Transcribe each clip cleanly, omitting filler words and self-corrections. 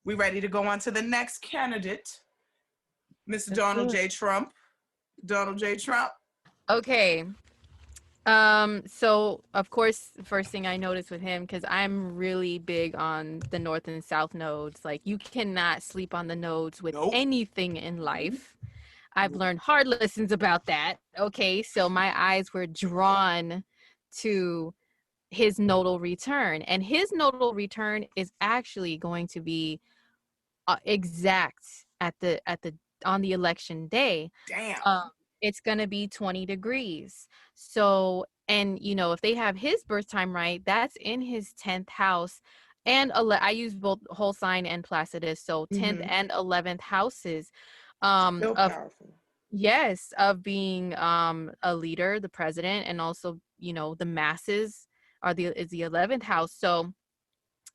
We ready to go on to the next candidate, Mr. Let's Donald do it. J. Trump. Donald J. Trump. Okay. So of course, the first thing I noticed with him, because I'm really big on the North and South nodes. Like, you cannot sleep on the nodes with Nope. anything in life. I've Nope. learned hard lessons about that. Okay, so my eyes were drawn to his nodal return, and his nodal return is actually going to be exact at the on the election day. Damn. It's going to be 20 degrees. So, and if they have his birth time right, that's in his 10th house. And I use both whole sign and Placidus, so 10th and 11th houses Still of, powerful. yes, of being a leader, the president, and also the masses is the 11th house. So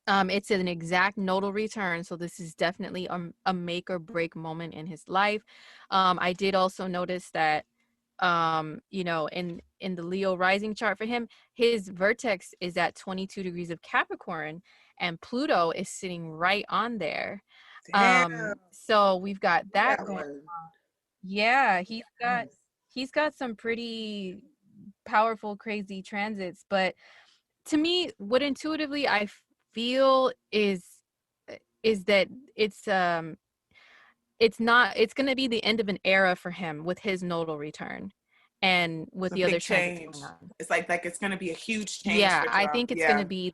it's an exact nodal return, so this is definitely a make or break moment in his life. I did also notice that in the Leo rising chart for him, his vertex is at 22 degrees of Capricorn, and Pluto is sitting right on there. Damn. So we've got that That going. one. Yeah, Nice. he's got some pretty powerful, crazy transits, but to me, what intuitively I feel is that it's going to be the end of an era for him with his nodal return and with It's a the other big transits change. going on. It's like it's gonna be a huge change Yeah, for I Trump. think it's going Yeah, to be.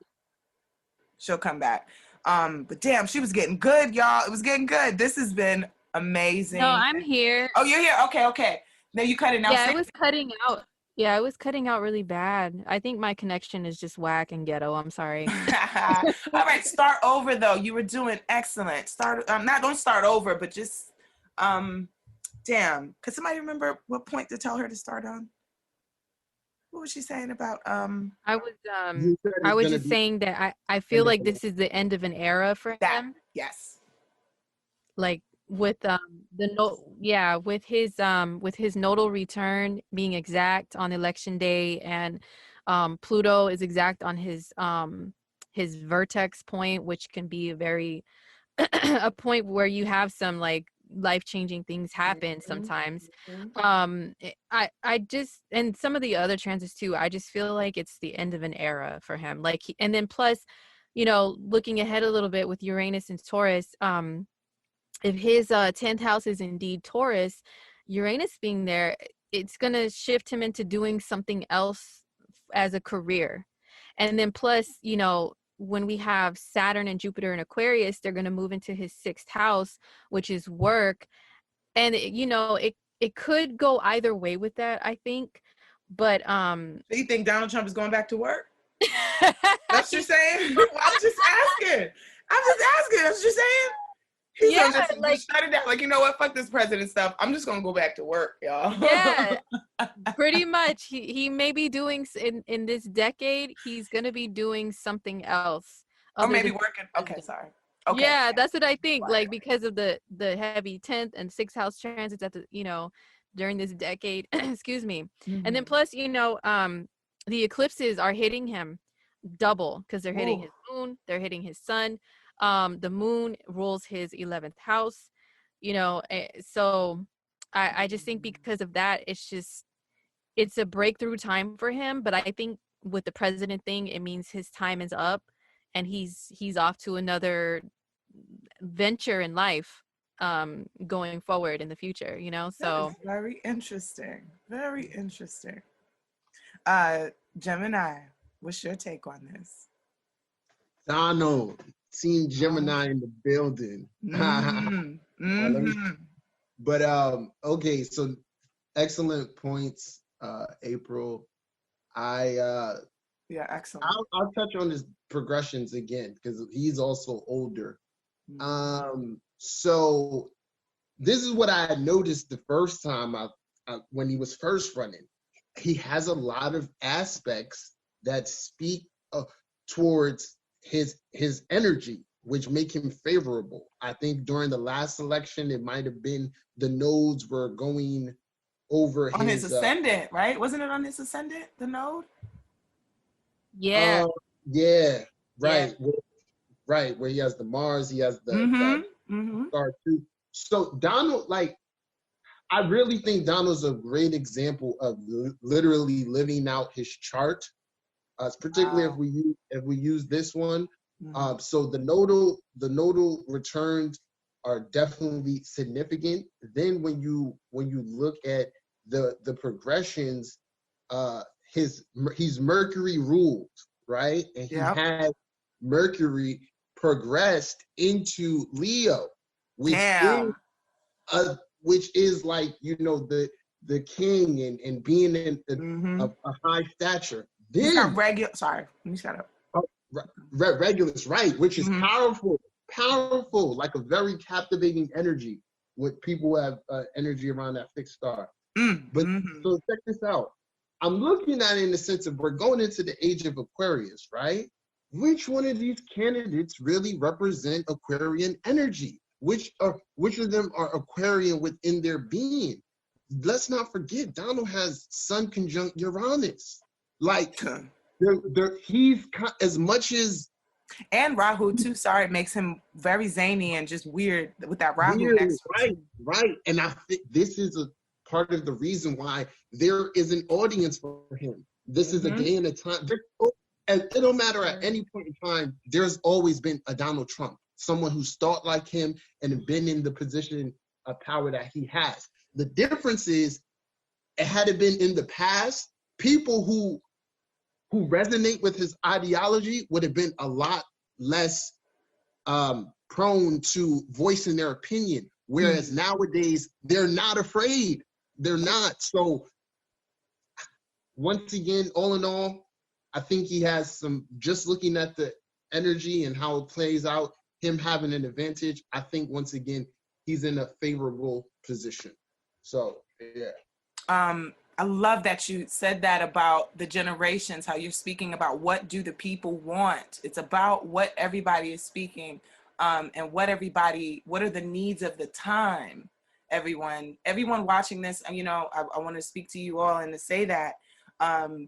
she'll come back. But damn, she was getting good, y'all. It was getting good. This has been No, amazing. I'm here. Oh, you're here. Okay, okay. Now you cut it. Now Yeah, say it was cutting out. Yeah, it was cutting out really bad. I think my connection is just whack and ghetto. I'm sorry. all right, start over though. You were doing excellent. Start not don't start over, but just damn. Could somebody remember what point to tell her to start on? What was she saying about I was You said I it's was gonna just be saying that I feel end of like the this is the end of an era for that? him. Yes. Like with the no yeah, with his nodal return being exact on election day, and Pluto is exact on his vertex point, which can be a very a point where you have some like life-changing things happen Mhm. sometimes. Mhm. I just, and some of the other transits too, I just feel like it's the end of an era for him. Like and then plus, looking ahead a little bit with Uranus and Taurus, if his 10th house is indeed Taurus, Uranus being there, it's going to shift him into doing something else as a career. And then plus, when we have Saturn and Jupiter in Aquarius, they're going to move into his 6th house, which is work. And it could go either way with that, I think. But So you think Donald Trump is going back to work? That's what you're saying? Well, I'm just asking. That's what you're saying? He's yeah, gonna just like, shut it down. Like, you know what? Fuck this president stuff. I'm just gonna go back to work, y'all. yeah, pretty much. He may be doing in this decade, he's going to be doing something else Or other maybe than working. Okay, president. sorry. Okay. Yeah, that's what I think. Right. Like, because of the heavy 10th and 6th house transits at the during this decade, excuse me. And then Mm-hmm. plus, the eclipses are hitting him double because they're hitting Ooh. his moon, they're hitting his sun. The moon rules his 11th house, so I just think because of that, it's a breakthrough time for him. But I think with the president thing, it means his time is up and he's off to another venture in life, going forward in the future, That is so very interesting. Very interesting. Gemini, what's your take on this? Donald. Team Gemini in the building. Mm-hmm. Mm-hmm. But okay, so excellent points, April. I Yeah, excellent. I'll touch on his progressions again because he's also older. So this is what I had noticed the first time when he was first running. He has a lot of aspects that speak towards his energy, which make him favorable. I think during the last election, it might have been the nodes were going over On his his ascendant, right? Wasn't it on his ascendant, the node? yeah, yeah, yeah. right. right, where he has the Mars, he has the Mm-hmm. star too. So Donald, like, I really think Donald's a great example of literally living out his chart. Particularly if we use this one. So the nodal returns are definitely significant. Then when you look at the progressions, he's Mercury ruled, right? And he had Mercury progressed into Leo, which is like, you know, the king and being in a high stature. Then he's got sorry, let me shut up. Regulus, right, which is powerful, like a very captivating energy with people who have energy around that fixed star. But so check this out. I'm looking at it in the sense of we're going into the age of Aquarius, right? Which one of these candidates really represent Aquarian energy? Which of them are Aquarian within their being? Let's not forget, Donald has Sun conjunct Uranus. Like, he's as much as, and Rahu too. Sorry, it makes him very zany and just weird with that Rahu weird, next. Right. And I think this is a part of the reason why there is an audience for him. This is a day and a time. And it don't matter at any point in time. There's always been a Donald Trump, someone who's thought like him and been in the position of power that he has. The difference is, had it been in the past, people who resonate with his ideology would have been a lot less prone to voicing their opinion. Whereas nowadays, they're not afraid. They're not. So once again, all in all, I think he has some, just looking at the energy and how it plays out, him having an advantage, I think once again, he's in a favorable position. So, yeah. I love that you said that about the generations, how you're speaking about what do the people want. It's about what everybody is speaking, and what are the needs of the time. Everyone watching this, you know, I want to speak to you all and to say that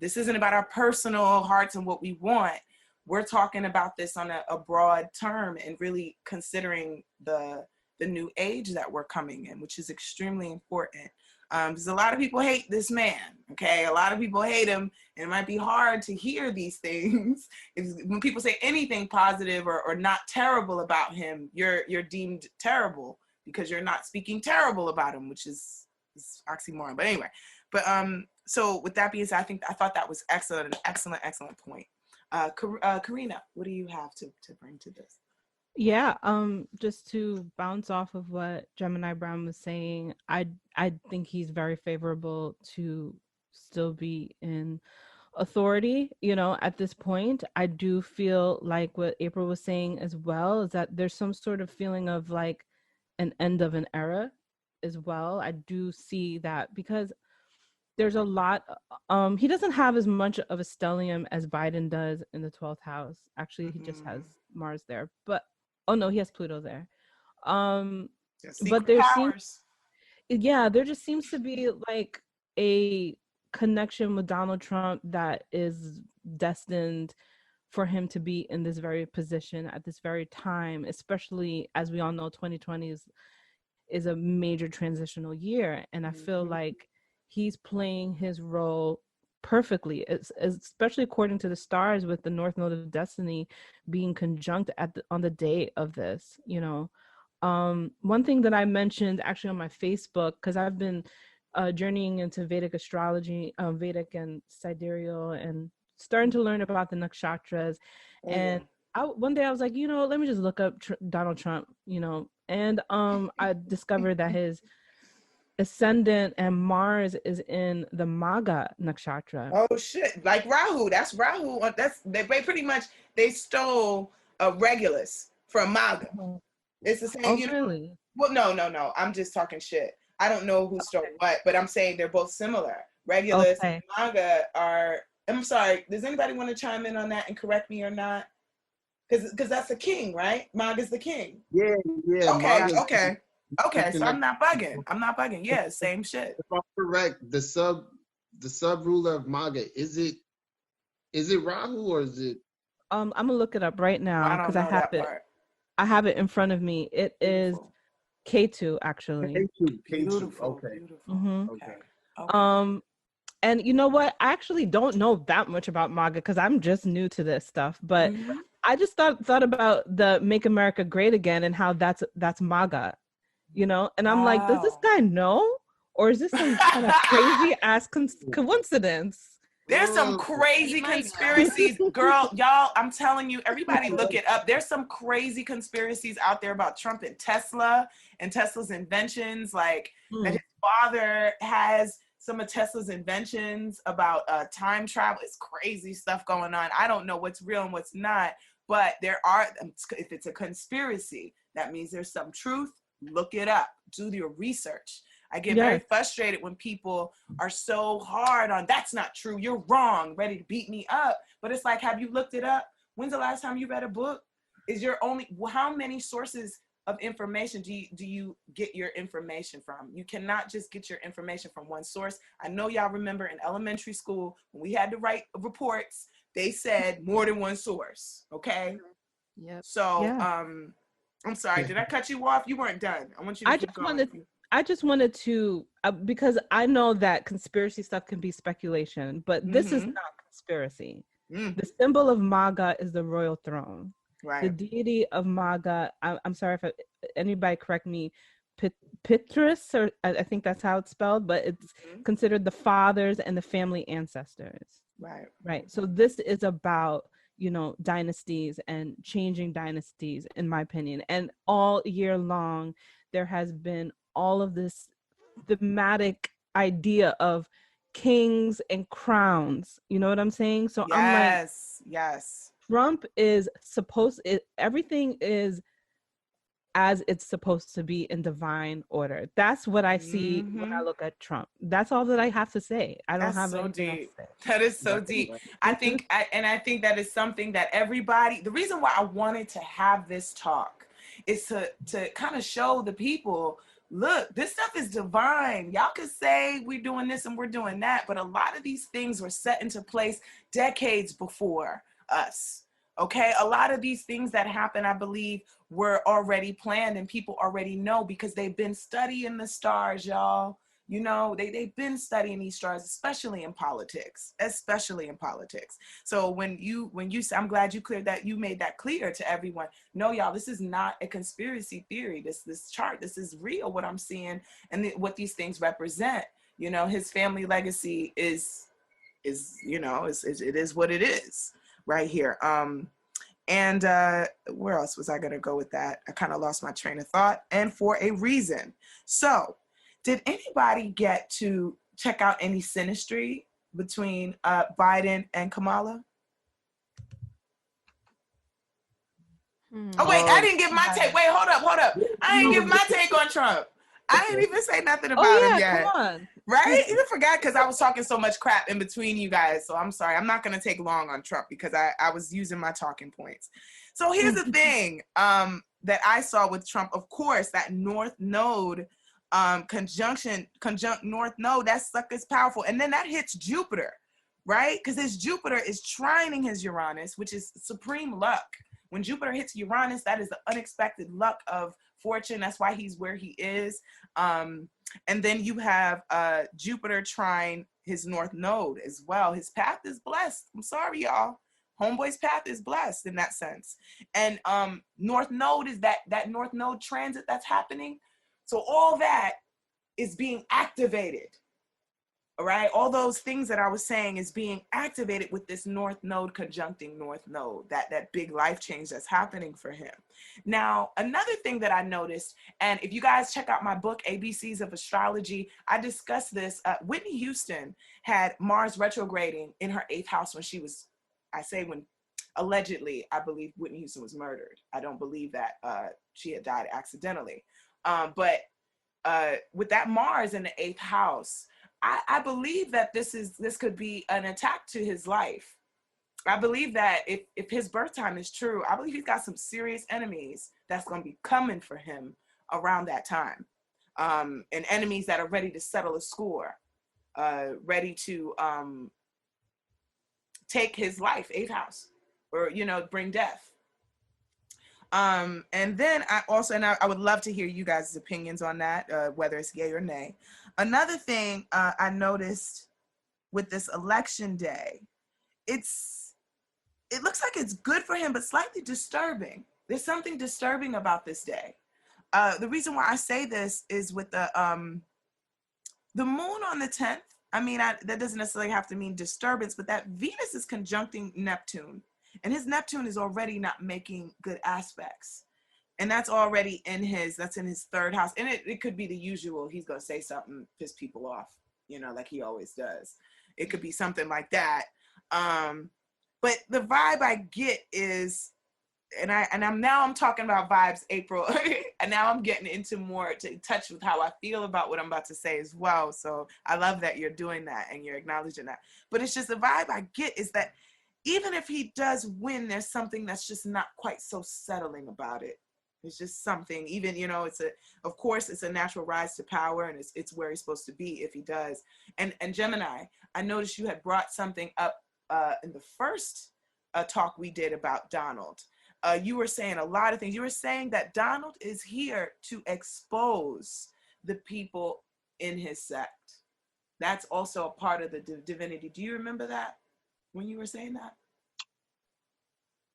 this isn't about our personal hearts and what we want. We're talking about this on a broad term and really considering the new age that we're coming in, which is extremely important. Because a lot of people hate this man, okay? A lot of people hate him, and it might be hard to hear these things. When people say anything positive or not terrible about him, you're deemed terrible because you're not speaking terrible about him, which is oxymoron. But anyway, so with that being said, I thought that was excellent, an excellent point. Karina, what do you have to bring to this? Yeah, just to bounce off of what Gemini Brown was saying, I think he's very favorable to still be in authority, you know, at this point. I do feel like what April was saying as well is that there's some sort of feeling of like an end of an era as well. I do see that because there's a lot, he doesn't have as much of a stellium as Biden does in the 12th house. Actually, he just has Mars there, but oh no, he has Pluto there. But there there just seems to be like a connection with Donald Trump that is destined for him to be in this very position at this very time, especially as we all know 2020 is a major transitional year. And I feel like he's playing his role perfectly, especially according to the stars, with the North Node of Destiny being conjunct on the day of this, you know. One thing that I mentioned actually on my Facebook, because I've been journeying into Vedic astrology, Vedic and sidereal, and starting to learn about the nakshatras. One day I was like, you know, let me just look up Donald Trump, you know, and I discovered that his ascendant and Mars is in the Maga nakshatra. Oh shit! Like Rahu, that's Rahu. They pretty much they stole a Regulus from Maga. It's the same. Oh, really? Well, no. I'm just talking shit. I don't know who stole what, but I'm saying they're both similar. Regulus and Maga are. I'm sorry. Does anybody want to chime in on that and correct me or not? Because that's the king, right? Maga's the king. Yeah. Okay, so I'm not bugging. Yeah, same shit. If I'm correct, the sub ruler of Maga, is it Rahu or is it? I'm gonna look it up right now because I have it. I have it in front of me. It is Beautiful. K2 actually. K2, K2. Beautiful. Okay. Beautiful. Hmm. Okay. Okay. Okay. And you know what? I actually don't know that much about MAGA because I'm just new to this stuff. But Mhm. I just thought about the Make America Great Again and how that's MAGA, you know? And I'm like, does this Wow. guy know? Or is this some kind of crazy ass coincidence? There's some Oh, He crazy might know. conspiracies, girl. Y'all, I'm telling you, everybody look it up. There's some crazy conspiracies out there about Trump and Tesla's inventions, like that Hmm. his father has some of Tesla's inventions about time travel. It's crazy stuff going on. I don't know what's real and what's not, but there are, if it's a conspiracy, that means there's some truth. Look it up. Do your research. I get very Yes. frustrated when people are so hard on that's not true, you're wrong, ready to beat me up. But it's like, have you looked it up? When's the last time you read a book? Is your only, how many sources of information do you get your information from? You cannot just get your information from one source. I know y'all remember in elementary school when we had to write reports, they said more than one source. Okay. Yep. So Yeah. I'm sorry, did I cut you off? You weren't done. I want you to I keep just going. wanted I just wanted to because I know that conspiracy stuff can be speculation, but this is Mm-hmm. not conspiracy. Mm, The symbol of MAGA is the royal throne. The right. deity of MAGA, I'm sorry if anybody correct me, Pitrus, or I think that's how it's spelled, but it's Mhm. considered the fathers and the family ancestors. Right. Right. So this is about, you know, dynasties and changing dynasties, in my opinion. And all year long, there has been all of this thematic idea of kings and crowns. You know what I'm saying? So I'm like, Yes. Yes. Trump is everything is as it's supposed to be in divine order. That's what I see when I Hmm. look at Trump. That's all that I have to say. I don't That's have so anything else deep. to That is so right, deep. right. I say. think, I think that is something that everybody. The reason why I wanted to have this talk is to kind of show the people. Look, this stuff is divine. Y'all could say we're doing this and we're doing that, but a lot of these things were set into place decades before us. Okay, a lot of these things that happen, I believe, were already planned and people already know because they've been studying the stars, y'all. You know, they've been studying these stars, especially in politics, especially in politics. So when you I'm glad you cleared that, you made that clear to everyone. No, y'all, this is not a conspiracy theory. This chart, this is real, what I'm seeing and what these things represent. You know, his family legacy is you know, it is what it is right here. And where else was I going to go with that? I kind of lost my train of thought, and for a reason. So, did anybody get to check out any synastry between Biden and Kamala? Oh, wait, I Um, didn't give my take. Wait, hold up. I didn't give my take on Trump. I didn't even say nothing about Oh him yeah, come yet. on. Right? You forgot because I was talking so much crap in between you guys. So I'm sorry. I'm not going to take long on Trump because I was using my talking points. So here's the thing that I saw with Trump. Of course, that North Node conjunct North Node, that sucker's powerful. And then that hits Jupiter, right? Because his Jupiter is trining his Uranus, which is supreme luck. When Jupiter hits Uranus, that is the unexpected luck of fortune. That's why he's where he is. And then you have Jupiter trine his North Node as well. His path is blessed. I'm sorry, y'all. Homeboy's path is blessed in that sense. And North Node is that North Node transit that's happening. So all that is being activated. All right, all those things that I was saying is being activated with this North Node conjuncting North Node, that big life change that's happening for him. Now, another thing that I noticed, and if you guys check out my book, ABCs of Astrology, I discussed this. Whitney Houston had Mars retrograding in her 8th house when she was, allegedly, I believe Whitney Houston was murdered. I don't believe that she had died accidentally. But with that Mars in the 8th house, I believe that this could be an attack to his life. I believe that if his birth time is true, I believe he's got some serious enemies that's going to be coming for him around that time, and enemies that are ready to settle a score, ready to take his life, 8th house, or bring death. And then I would love to hear you guys' opinions on that, whether it's yay or nay. Another thing I noticed with this election day, it looks like it's good for him, but slightly disturbing. There's something disturbing about this day. The reason why I say this is with the moon on the 10th. I mean, that doesn't necessarily have to mean disturbance, but that Venus is conjuncting Neptune, and his Neptune is already not making good aspects. And that's already that's in his third house. And it could be the usual, he's going to say something, piss people off, like he always does. It could be something like that. But the vibe I get is, I'm talking about vibes, April, and now I'm getting into more to touch with how I feel about what I'm about to say as well. So I love that you're doing that and you're acknowledging that. But it's just the vibe I get is that even if he does win, there's something that's just not quite so settling about it. It's just something, even, of course, it's a natural rise to power, and it's where he's supposed to be if he does. And Gemini, I noticed you had brought something up in the first talk we did about Donald. You were saying a lot of things. You were saying that Donald is here to expose the people in his sect. That's also a part of the divinity. Do you remember that when you were saying that?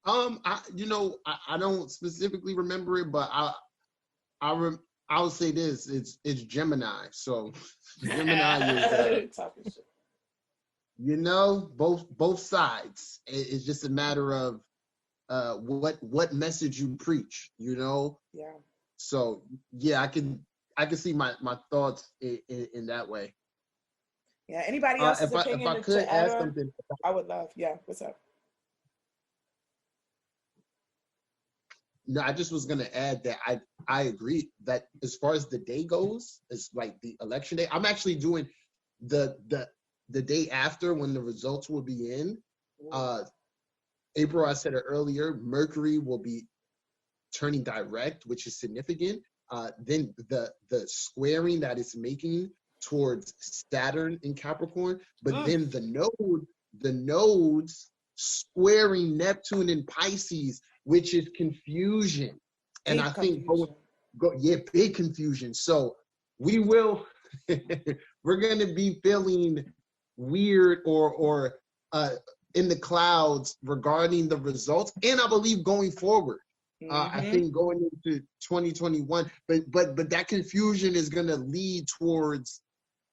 I don't specifically remember it, but I would say this: it's Gemini. So Gemini is both sides. It's just a matter of what message you preach. Yeah. So yeah, I can see my thoughts in that way. Yeah. Anybody else's opinion? If I could add something, I would love. Yeah. What's up? No, I just was gonna add that I agree that as far as the day goes, it's like the election day. I'm actually doing the day after when the results will be in. April, I said it earlier, Mercury will be turning direct, which is significant. Then the squaring that it's making towards Saturn in Capricorn, but then the nodes squaring Neptune in Pisces, which is confusion. And Big I think confusion. big confusion. So we're gonna be feeling weird or in the clouds regarding the results, and I believe going forward. I think going into 2021, but that confusion is gonna lead towards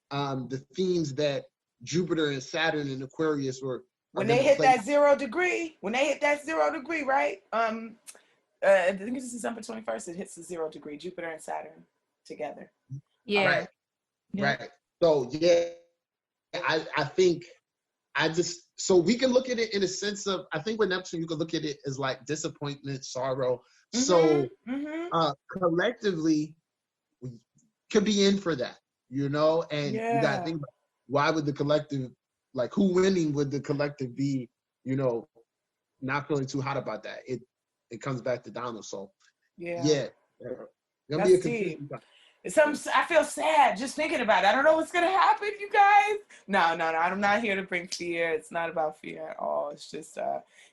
the themes that Jupiter and Saturn and Aquarius when they hit that 0 degree, right? I think it's December 21st, it hits the 0 degree, Jupiter and Saturn together. Yeah. Right. So yeah, I think so we can look at it in a sense of, I think with Neptune, you can look at it as like disappointment, sorrow. So collectively, we could be in for that, and you got to think about why would the collective, like who winning would the collective be, not feeling too hot about that. It comes back to Donald. So yeah. Gonna be a confusing time. I feel sad just thinking about it. I don't know what's gonna happen, you guys. No. I'm not here to bring fear. It's not about fear at all. It's just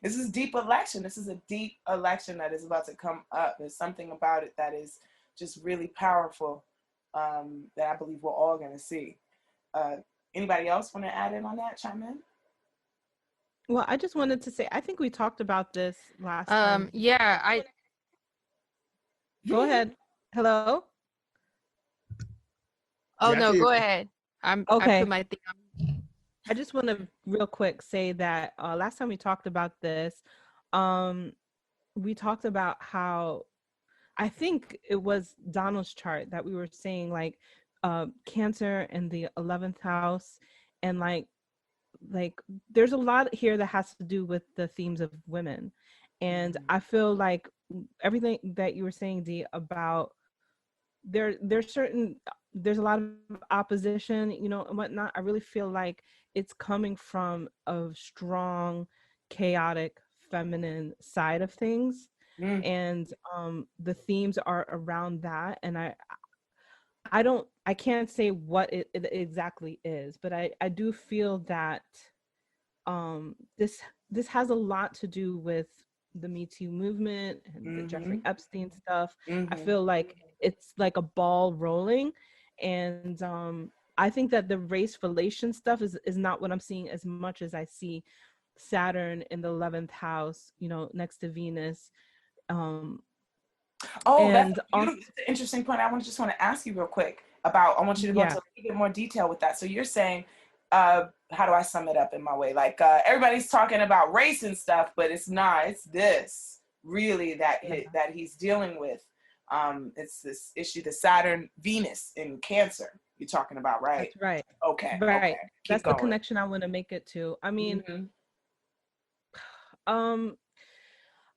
this is deep election. This is a deep election that is about to come up. There's something about it that is just really powerful that I believe we're all gonna see. Anybody else want to add in on that? Chime in. Well, I just wanted to say, I think we talked about this last time. Yeah, Go ahead. Hello? Oh, no, go ahead. Okay. I put my thing on. I just want to real quick say that last time we talked about this, we talked about how, I think it was Donald's chart that we were saying, like Cancer in the 11th house, and like there's a lot here that has to do with the themes of women. And I feel like everything that you were saying, Dee, about there's a lot of opposition, and whatnot. I really feel like it's coming from a strong, chaotic, feminine side of things. And the themes are around that. And I can't say what it exactly is, but I do feel that this has a lot to do with the Me Too movement and the Jeffrey Mm-hmm. Epstein stuff. I Mm-hmm. feel like it's like a ball rolling. And I think that the race relation stuff is not what I'm seeing as much as I see Saturn in the 11th house, you know, next to Venus. Um, Oh, that's and a also, beautiful, that's an interesting point. Just want to ask you real quick about, I want you to go into yeah, a little bit more detail with that. So you're saying, how do I sum it up in my way? Like, everybody's talking about race and stuff, but it's not, it's this really that yeah, that he's dealing with. It's this issue, the Saturn, Venus in Cancer you're talking about, right? that's right. Okay. Right. Okay. Keep That's the going. connection I want to make it to. I mean, Mm-hmm. um,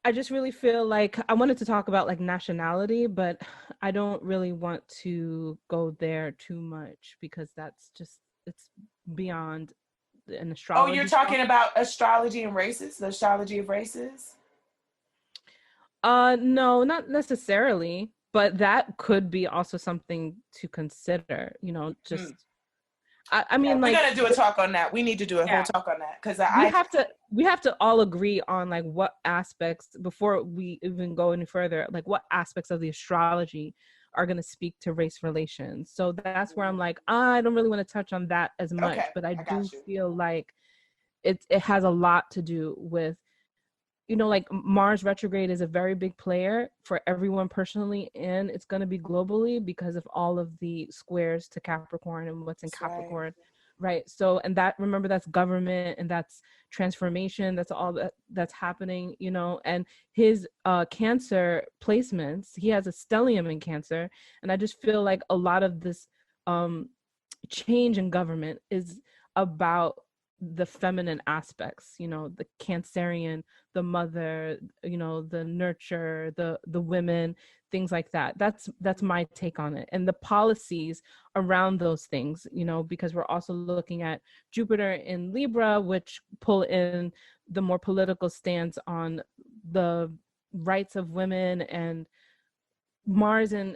I just really feel like I wanted to talk about like nationality, but I don't really want to go there too much because that's just, it's beyond an Oh, you're astrology talk. talking about astrology and races, the astrology of races? No, not necessarily, but that could be also something to consider, you know, Hmm. just I Yeah, mean we're like gonna do a talk on that. We need to do a whole yeah, talk on that because we I have to we have to all agree on like what aspects before we even go any further, like what aspects of the astrology are going to speak to race relations. So that's where I'm like, I don't really want to touch on that as much, okay, but I I do got you. feel like it has a lot to do with, you know, like Mars retrograde is a very big player for everyone personally, and it's going to be globally because of all of the squares to Capricorn and what's in That's right. Capricorn, right? So, and that, remember, that's government and that's transformation, that's all that's happening, you know. And his Cancer placements, he has a stellium in Cancer, and I just feel like a lot of this um change in government is about the feminine aspects, you know, the Cancerian, the mother, you know, the nurture, the women, things like that. That's my take on it. And the policies around those things, you know, because we're also looking at Jupiter in Libra, which pull in the more political stance on the rights of women, and Mars and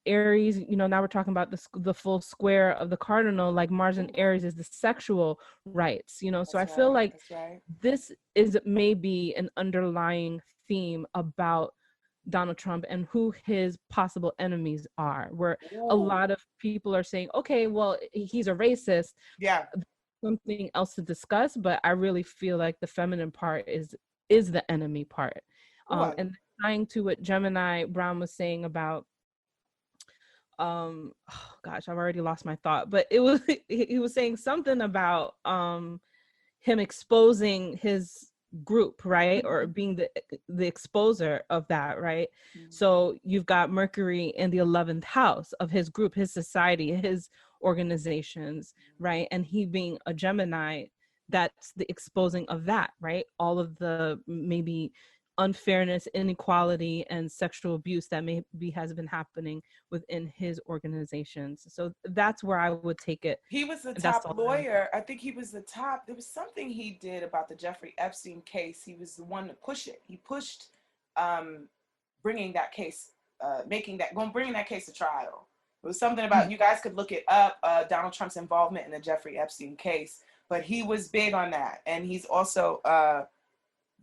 Aries, you know, now we're talking about the full square of the cardinal, like Mars and Aries is the sexual rights, you know. So That's I feel right. like That's right. this is maybe an underlying theme about Donald Trump and who his possible enemies are, where a Ooh, lot of people are saying, okay, well, he's a racist, yeah. something else to discuss, but I really feel like the feminine part is the enemy part. Ooh, And tying to what Gemini Brown was saying about oh gosh, I've already lost my thought, but it was he was saying something about him exposing his group, right, or being the exposer of that, right? So you've got Mercury in the 11th house of his group, his society, his organizations, right? And he being a Gemini, that's the exposing of that, right? All of the maybe unfairness, inequality, and sexual abuse that maybe has been happening within his organizations. So that's where I would take it. he was the And that's top all that lawyer. I think he was the top. There was something he did about the Jeffrey Epstein case. He was the one to push it. He pushed um, bringing that case, bringing that case to trial. It was something about, you guys could look it up, Donald Trump's involvement in the Jeffrey Epstein case. But he was big on that, and he's also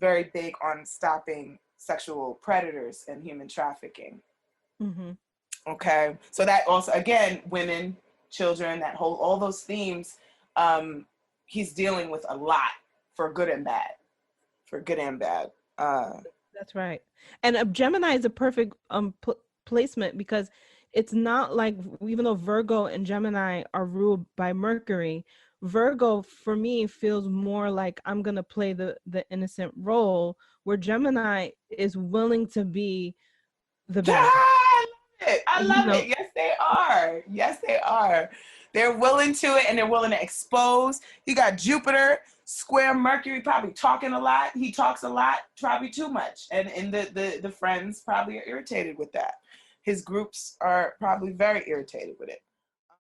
very big on stopping sexual predators and human trafficking. mm-hmm. Okay, so that also, again, women, children, that whole, all those themes, um, he's dealing with a lot, for good and bad, for good and bad. That's right. And Gemini is a perfect placement because it's not like, even though Virgo and Gemini are ruled by Mercury, Virgo for me feels more like I'm going to play the innocent role, where Gemini is willing to be the Yeah, bad guy. I love it. I You love know, it. Yes, they are. Yes, they are. They're willing to it, and they're willing to expose. You got Jupiter, square Mercury, probably talking a lot. He talks a lot, probably too much. And the friends probably are irritated with that. His groups are probably very irritated with it.